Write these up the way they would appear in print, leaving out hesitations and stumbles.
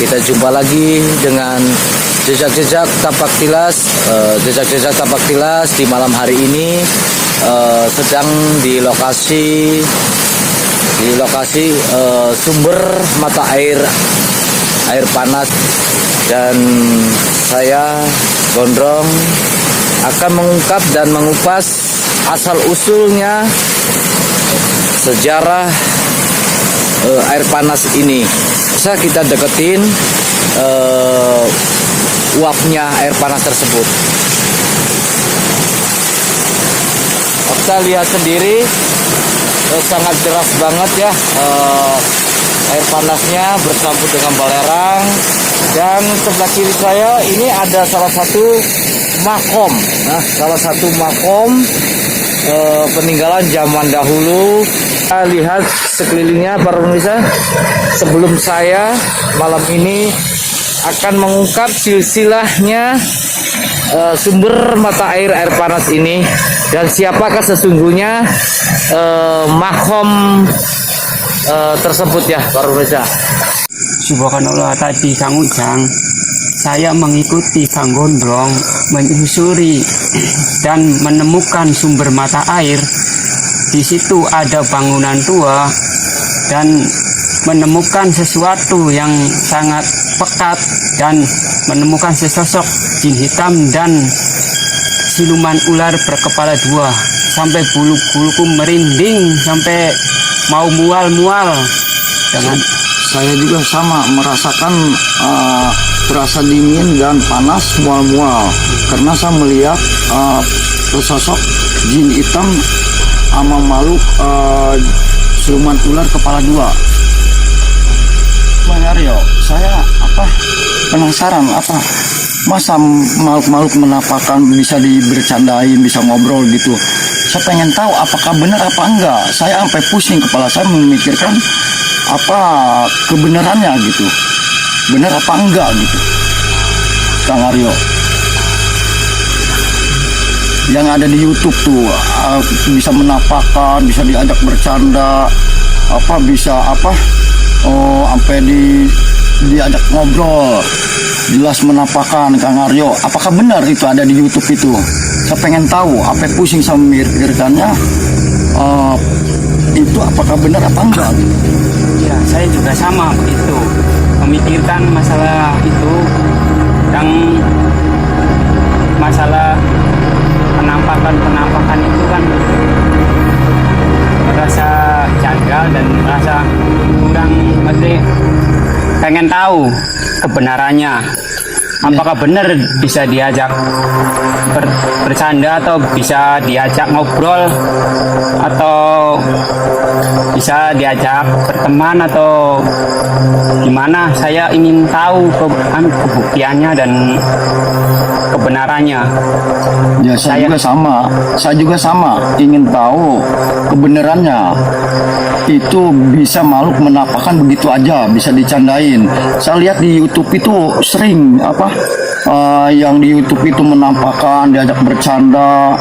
Kita jumpa lagi dengan jejak-jejak tapak tilas. Jejak-jejak tapak tilas di malam hari ini sedang di lokasi sumber mata air panas, dan saya Gondrong akan mengungkap dan mengupas asal usulnya sejarah air panas ini. Bisa kita deketin uapnya air panas tersebut. Kita lihat sendiri, sangat deras banget ya air panasnya bercampur dengan belerang. Dan sebelah kiri saya ini ada salah satu makom. Nah, salah satu makom peninggalan zaman dahulu. Kita lihat sekelilingnya para pemirsa. Sebelum saya malam ini akan mengungkap silsilahnya sumber mata air panas ini, dan siapakah sesungguhnya makom tersebut ya para pemirsa. Subhanallah, tadi Kang Ujang, saya mengikuti Kang Gondrong menyusuri dan menemukan sumber mata air. Di situ ada bangunan tua dan menemukan sesuatu yang sangat pekat, dan menemukan sesosok jin hitam dan siluman ular berkepala dua, sampai bulu-buluku merinding sampai mau mual-mual. Dengan saya juga sama merasakan terasa dingin dan panas, mual-mual, karena saya melihat sesosok jin hitam sama makhluk siluman ular kepala dua. Bang Aryo, saya penasaran, masa makhluk-makhluk menapakan bisa dibercandain, bisa ngobrol gitu. Saya pengen tahu apakah benar apa enggak. Saya sampai pusing kepala saya memikirkan apa kebenarannya gitu, benar apa enggak gitu. Kang Aryo, yang ada di YouTube tuh bisa menapakan, bisa diajak bercanda, sampai diajak ngobrol, jelas menapakan. Kang Aryo, apakah benar itu ada di YouTube itu? Saya pengen tahu, apa pusing sama memikirkannya, itu apakah benar apa enggak? ya, saya juga sama begitu, memikirkan masalah itu, yang masalah penampakan itu kan merasa janggal dan merasa kurang, pengen tahu kebenarannya. Apakah benar bisa diajak bercanda, atau bisa diajak ngobrol, atau bisa diajak berteman, atau gimana? Saya ingin tahu kebuktiannya dan kebenarannya. Ya, saya juga sama ingin tahu kebenarannya. Itu bisa makhluk menapakan begitu aja, bisa dicandain. Saya lihat di YouTube itu sering yang di YouTube itu menampakkan, diajak bercanda,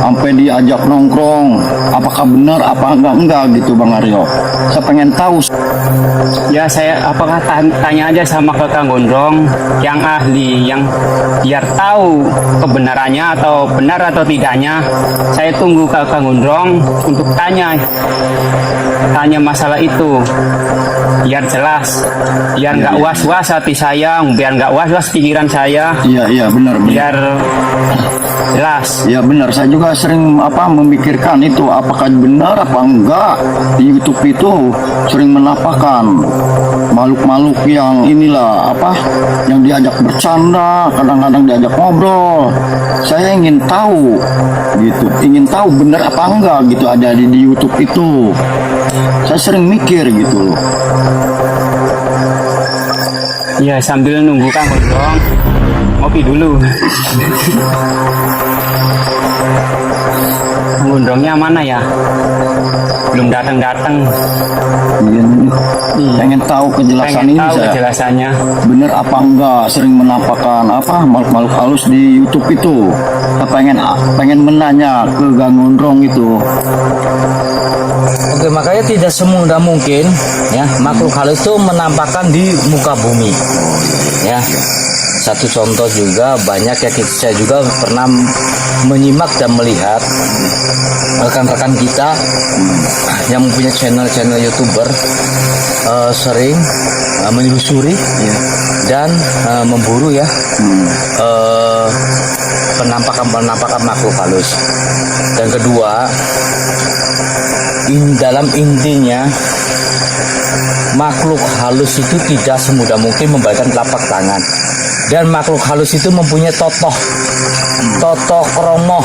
sampai diajak nongkrong. Apakah benar apa enggak gitu Bang Aryo? Saya pengen tahu. Ya, saya tanya aja sama ke Kang Gondrong yang ahli, yang biar tahu kebenarannya atau benar atau tidaknya. Saya tunggu ke Kang Gondrong untuk tanya masalah itu, biar jelas, biar nggak was-was hati saya, biar nggak was-was pikiran saya. Iya benar. Biar jelas. Ya benar, saya juga sering memikirkan itu, apakah benar apa enggak. Di YouTube itu sering menampakkan makhluk-makhluk yang yang diajak bercanda, kadang-kadang diajak ngobrol. Saya ingin tahu gitu, benar apa enggak gitu ada di YouTube itu. Saya sering mikir gitu loh. Ya, sambil nunggu Kang Gondrong, ngopi dulu. Gondrongnya mana ya? Belum datang. Iya. Pengen tahu kejelasannya. Bener apa enggak sering menampakkan makhluk-makhluk halus di YouTube itu. Pengen menanya ke Kang Gondrong itu. Oke, makanya tidak semudah mungkin ya makhluk halus itu menampakkan di muka bumi. Ya. Satu contoh juga banyak ya, saya juga pernah menyimak dan melihat rekan-rekan kita yang mempunyai channel YouTuber sering menelusuri dan memburu ya penampakan makhluk halus. Dan kedua, dalam intinya makhluk halus itu tidak semudah mungkin membalikkan telapak tangan. Dan makhluk halus itu mempunyai totoh kromo.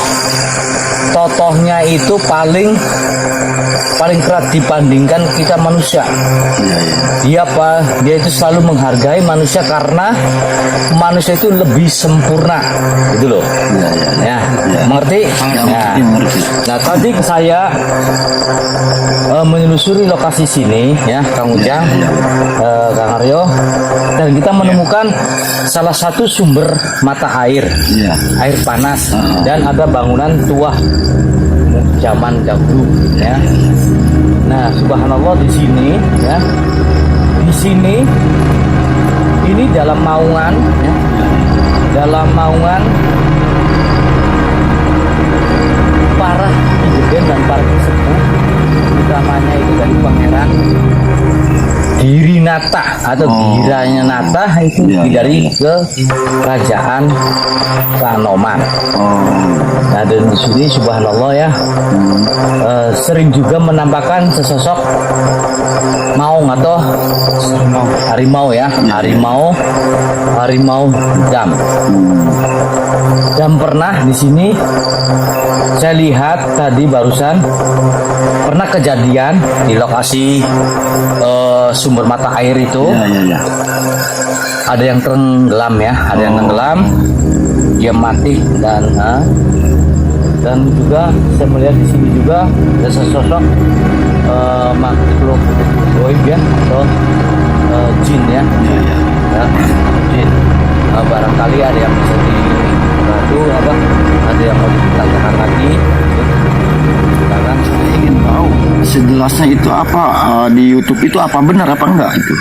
Totohnya itu paling keras dibandingkan kita manusia. Dia itu selalu menghargai manusia karena manusia itu lebih sempurna, gitu loh. Mengerti? Nah, tadi saya menelusuri lokasi sini ya, Kang Ujang, Kang Aryo, dan kita menemukan salah satu sumber mata air, air panas, dan ada bangunan tua zaman dahulu ya. Nah, subhanallah di sini ya, di sini ini dalam naungan ya, dalam naungan para Kijegen dan para sesepuh, utamanya itu dari Pangeran Girinata atau Giranata itu dari ke kerajaan Kanoman. Nah, dan di sini subhanallah ya, sering juga menampakkan sesosok maung atau harimau ya, harimau dam. Dan pernah di sini saya lihat tadi barusan pernah kejadian di lokasi sumber mata air itu ada yang tenggelam ya, ada yang tenggelam, dia mati dan juga saya melihat di sini juga ada sesosok makhluk goib ya atau jin ya, jin. Barangkali ada yang bisa dibantu ada yang mau ditanyakan lagi. Silakan. Saya ingin tahu sejelasnya itu apa di YouTube itu apa benar apa enggak itu?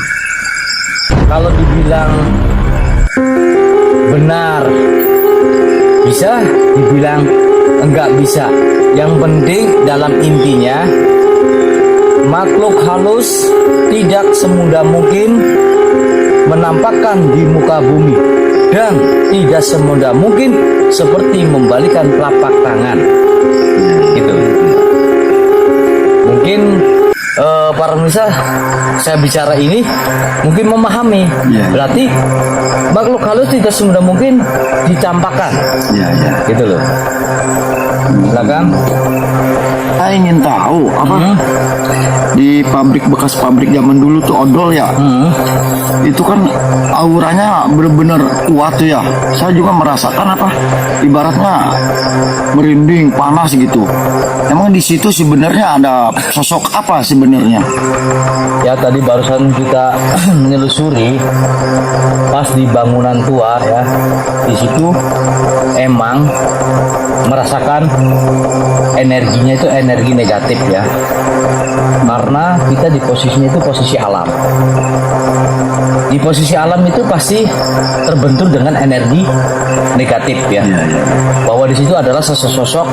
Kalau dibilang benar bisa, dibilang enggak bisa. Yang penting dalam intinya makhluk halus tidak semudah mungkin menampakkan di muka bumi dan tidak semudah mungkin seperti membalikan telapak tangan. Gitu. Mungkin para pemirsa saya bicara ini mungkin memahami. Berarti makhluk halus tidak semudah mungkin ditampakkan. Gitu loh. Silakan. Saya ingin tahu apa di bekas pabrik zaman dulu tuh odol ya. Itu kan auranya benar-benar kuat tuh ya. Saya juga merasakan ibaratnya merinding, panas gitu. Emang di situ sebenarnya ada sosok apa sebenarnya? Ya tadi barusan kita menelusuri pas di bangunan tua ya. Di situ emang merasakan energinya itu energi negatif ya. Karena kita di posisinya itu posisi alam. Di posisi alam itu pasti terbentur dengan energi negatif ya. Bahwa di situ adalah sosok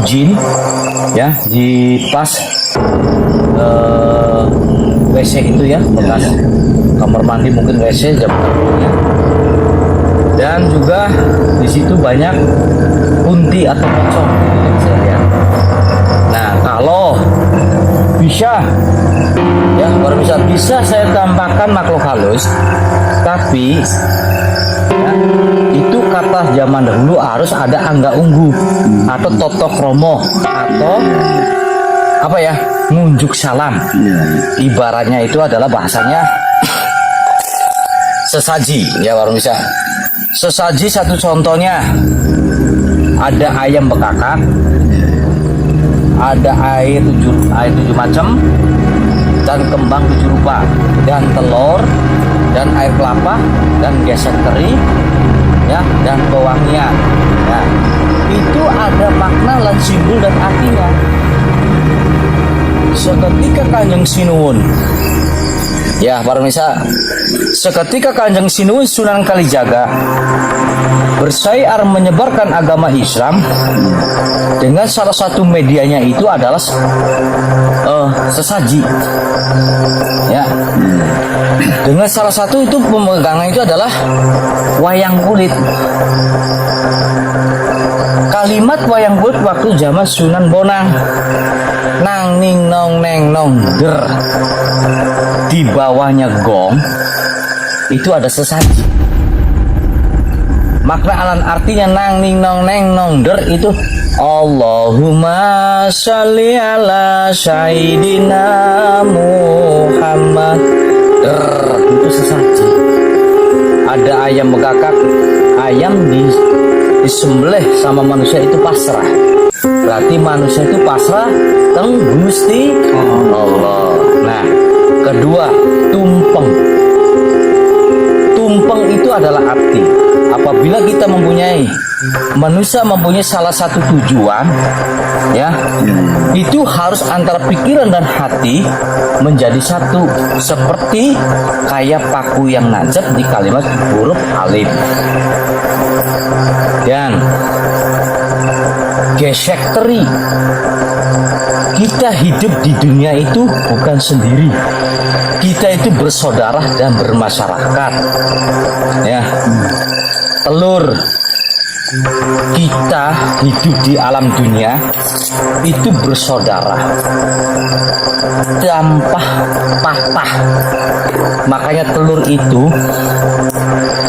jin ya, di pas WC itu ya, bekas kamar mandi mungkin WC zaman dulunya. Dan juga di situ banyak kunti atau pocong yang saya lihat. Nah, kalau bisa ya, kalau bisa saya tambahkan makhluk halus, tapi ya, itu kata zaman dahulu harus ada angga unggu atau totok romo atau apa ya, ngunjuk salam. Ibaratnya itu adalah bahasanya sesaji ya, warung bisa. Sesaji satu contohnya ada ayam bekakak, ada air tujuh macam, dan kembang 7 rupa, dan telur, dan air kelapa, dan gesek teri, ya, dan pewangian. Ya, itu ada makna dan simbol dan artinya. seketika Kanjeng Sinuwun, ya para pemirsa, seketika Kanjeng Sinuwun Sunan Kalijaga bersyiar menyebarkan agama Islam dengan salah satu medianya itu adalah sesaji, ya. Dengan salah satu itu pemegangan itu adalah wayang kulit. Kalimat wayang kulit waktu zaman Sunan Bonang, nang ning nong neng nong der, di bawahnya gong itu ada sesaji. Makna alan artinya nang ning nong neng nong der itu Allahumma sholli ala sayyidina Muhammad der, itu sesaji. Ada ayam megakak, ayam disembelih sama manusia itu pasrah. Berarti manusia itu pasrah teng Gusti Allah. Nah, kedua, tumpeng. Tumpeng itu adalah arti. Apabila kita manusia mempunyai salah satu tujuan, ya, itu harus antara pikiran dan hati menjadi satu, seperti kayak paku yang nancep di kalimat huruf alif. Dan gesek teri, kita hidup di dunia itu bukan sendiri, kita itu bersaudara dan bermasyarakat, ya. Telur, kita hidup di alam dunia itu bersaudara tanpa patah. Makanya telur itu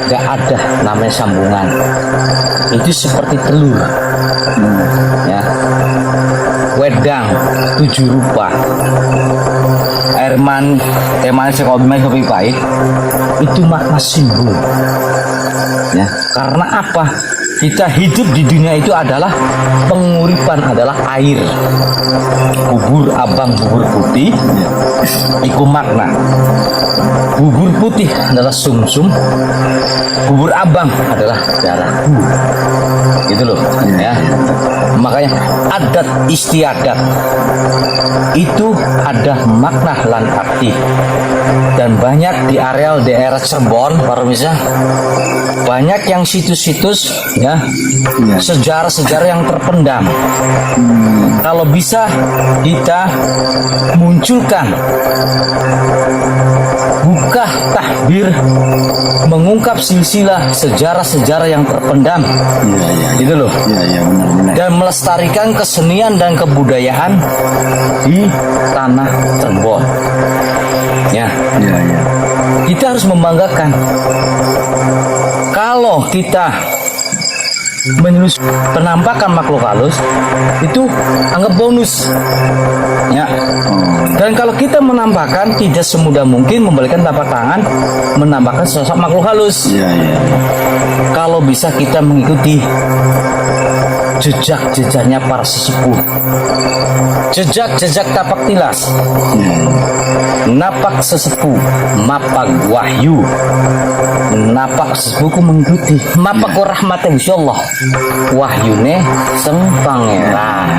gak ada namanya sambungan, itu seperti telur, ya. Wedang 7 rupa, air manis kopi pahit, itu makna simbol, ya. Karena apa? Kita hidup di dunia itu adalah penguripan, adalah air. Bubur abang, bubur putih, itu makna. Bubur putih adalah sumsum, bubur abang adalah darahku. Gitu loh, ya. Makanya adat istiadat itu ada makna lan arti. Dan banyak di areal daerah Cirebon, para pemirsa, banyak yang situs-situs, ya, sejarah-sejarah yang terpendam. Kalau bisa kita munculkan, buka tahbir, mengungkap silsilah sejarah-sejarah yang terpendam, gitu loh, dan melestarikan kesenian dan kebudayaan di tanah Cirebon, ya. Kita harus membanggakan. Kalau kita menelusuri penampakan makhluk halus, itu anggap bonus, ya. Dan kalau kita menampakkan, tidak semudah mungkin membalikan telapak tangan menampakkan sosok makhluk halus. Kalau bisa kita mengikuti jejak-jejaknya para sesepuh, jejak-jejak tapak tilas, napak sesepuh, mapak wahyu, napak sesepuhku mengikuti, mapak rahmatnya insyaallah, wahyune seng pangeran.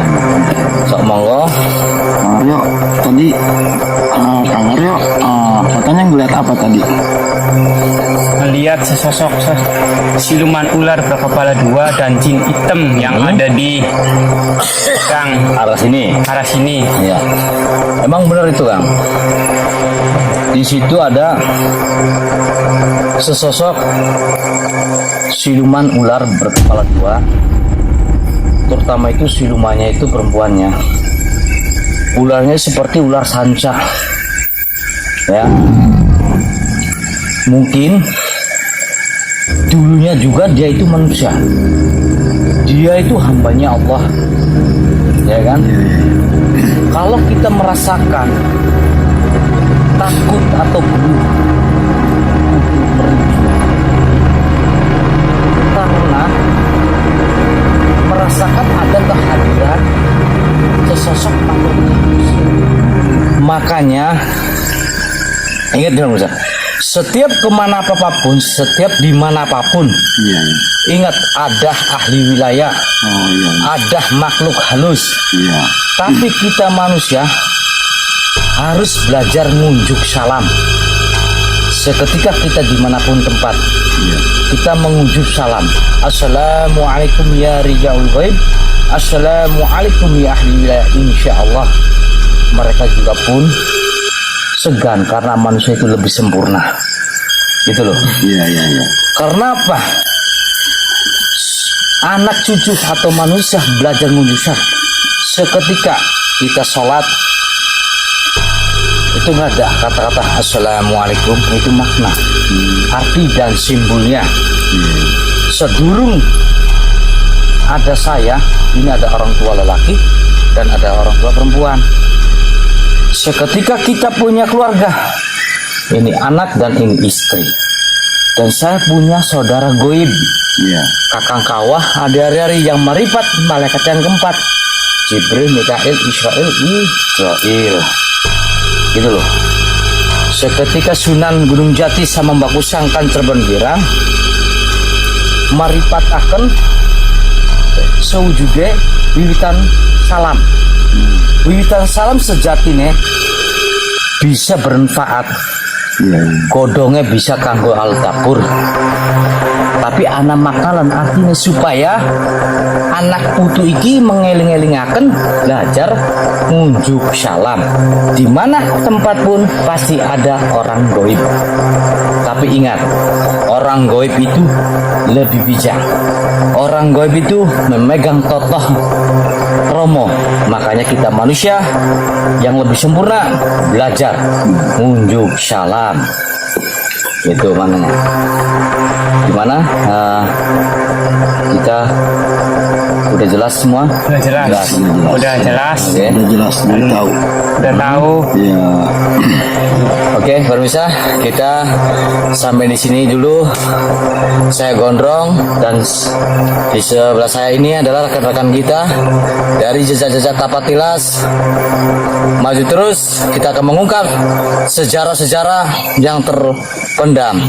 Sok monggo. Aryo tadi Kang Aryo katanya ngeliat apa tadi? Melihat sesosok siluman ular berkepala 2 dan jin hitam yang ada di arah sini. Ya. Emang benar itu, Kang. Di situ ada sesosok siluman ular berkepala 2. Terutama itu silumannya itu perempuannya. Ularnya seperti ular sanca, ya. Mungkin dulunya juga dia itu manusia, dia itu hambanya Allah, ya kan. Kalau kita merasakan takut atau karena merasakan ada kehadiran sesosok makhluk halus, makanya ingat dong, Ustaz. Setiap kemana apapun, setiap dimana apapun, ingat ada ahli wilayah, ada makhluk halus. Tapi kita manusia harus belajar ngunjuk salam. Seketika kita dimanapun tempat, kita mengunjuk salam. Assalamualaikum ya rijaul ghaib. Assalamualaikum ya ahli wilayah. Insya Allah mereka juga pun segan karena manusia itu lebih sempurna. Gitu loh. Iya. Karena apa? Anak cucu atau manusia belajar mengunjuk salam. Seketika kita sholat, itu nggak ada kata-kata assalamualaikum, itu makna, arti dan simbolnya. Sedurung ada saya, ini ada orang tua lelaki dan ada orang tua perempuan. Seketika kita punya keluarga, ini anak dan ini istri, dan saya punya saudara goib, kakang kawah, adik-adik yang maripat malaikat yang keempat, Jibril, Mikail, Israel, Israel. Gitu loh. Seketika Sunan Gunung Jati sama Mbak Kusang kan Cirebon Girang maripataken sewujude wiwitan salam. Wiwitan salam sejatine bisa bermanfaat. Godongnya bisa kanggo altapur. Tapi anak makalan artinya supaya anak putu iki mengeling-elingaken belajar ngunjuk salam. Di mana tempat pun pasti ada orang goib. Tapi ingat, orang goib itu lebih bijak. Orang goib itu memegang totoh romo. Makanya kita manusia yang lebih sempurna belajar ngunjuk salam. Itu mananya. Gimana? Kita udah jelas semua? Udah jelas. Udah jelas. Oke. Udah jelas, udah tahu. Udah tahu. Iya. Oke, pemirsa, kita sampai di sini dulu. Saya Gondrong dan di sebelah saya ini adalah rekan-rekan kita dari Jejak-Jejak Tapatilas. Maju terus, kita akan mengungkap sejarah-sejarah yang terpendam.